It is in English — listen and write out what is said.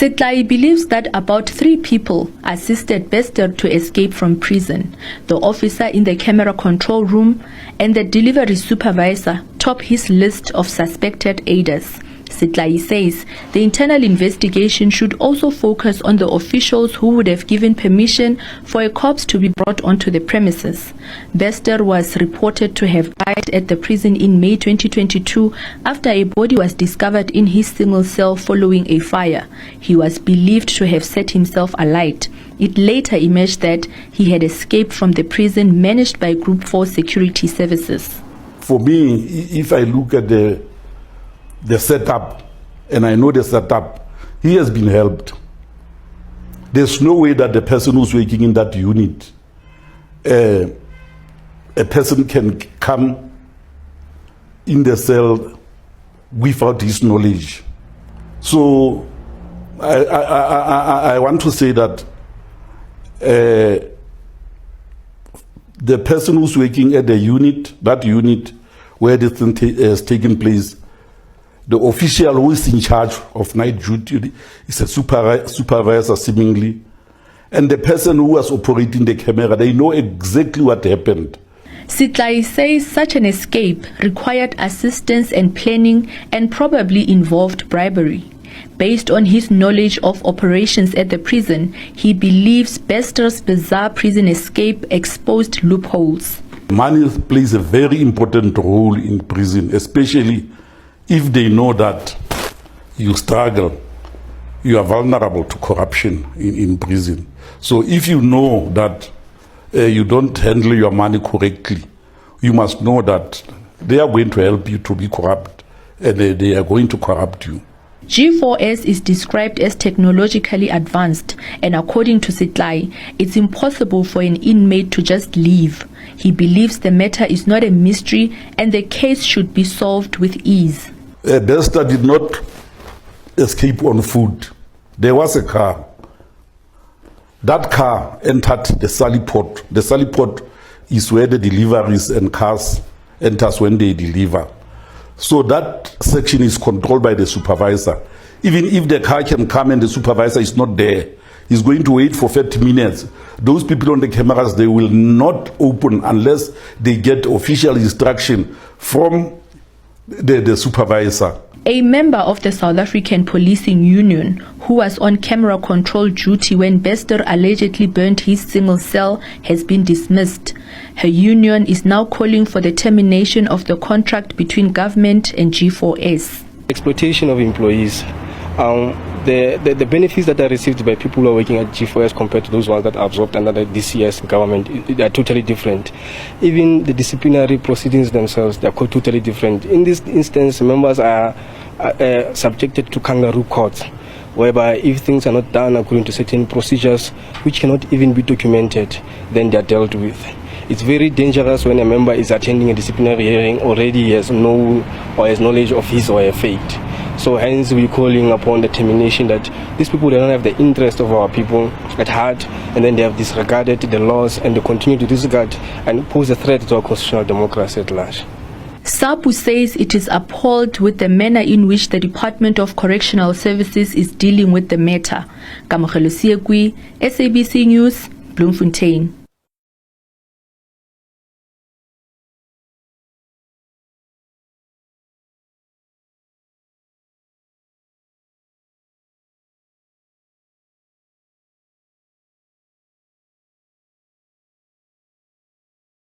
Setlai believes that about 3 people assisted Bester to escape from prison. The officer in the camera control room and the delivery supervisor top his list of suspected aiders. Setlai says the internal investigation should also focus on the officials who would have given permission for a corpse to be brought onto the premises. Bester was reported to have died at the prison in May 2022 after a body was discovered in his single cell following a fire. He was believed to have set himself alight. It later emerged that he had escaped from the prison managed by Group 4 Security Services. For me, if I look at the setup, and I know the setup, he has been helped. There's no way that the person who's working in that unit, a person can come in the cell without his knowledge. So I want to say that the person who's working at the unit, that unit where this thing has taken place, the official who is in charge of night duty is a supervisor seemingly, and the person who was operating the camera, they know exactly what happened. Setlai says such an escape required assistance and planning and probably involved bribery. Based on his knowledge of operations at the prison, he believes Bester's bizarre prison escape exposed loopholes. Money plays a very important role in prison, especially if they know that you struggle, you are vulnerable to corruption in prison. So if you know that you don't handle your money correctly, you must know that they are going to help you to be corrupt, and they are going to corrupt you. G4S is described as technologically advanced, and according to Setlai, it's impossible for an inmate to just leave. He believes the matter is not a mystery and the case should be solved with ease. Bester did not escape on foot. There was a car. That car entered the Sally port. The Sally port is where the deliveries and cars enters when they deliver. So that section is controlled by the supervisor. Even if the car can come and the supervisor is not there, he's going to wait for 30 minutes. Those people on the cameras, they will not open unless they get official instruction from the supervisor. A member of the South African Policing Union, who was on camera control duty when Bester allegedly burnt his single cell, has been dismissed. Her union is now calling for the termination of the contract between government and G4S. Exploitation of employees. The benefits that are received by people who are working at G4S compared to those ones that are absorbed under the DCS government, they are totally different. Even the disciplinary proceedings themselves, they are totally different. In this instance, members are subjected to kangaroo courts, whereby if things are not done according to certain procedures, which cannot even be documented, then they are dealt with. It's very dangerous when a member is attending a disciplinary hearing already he has knowledge of his or her fate. So hence we're calling upon the termination that these people, they don't have the interest of our people at heart, and then they have disregarded the laws and they continue to disregard and pose a threat to our constitutional democracy at large. SAPU says it is appalled with the manner in which the Department of Correctional Services is dealing with the matter. Kamogelo Siekwi, SABC News, Bloemfontein.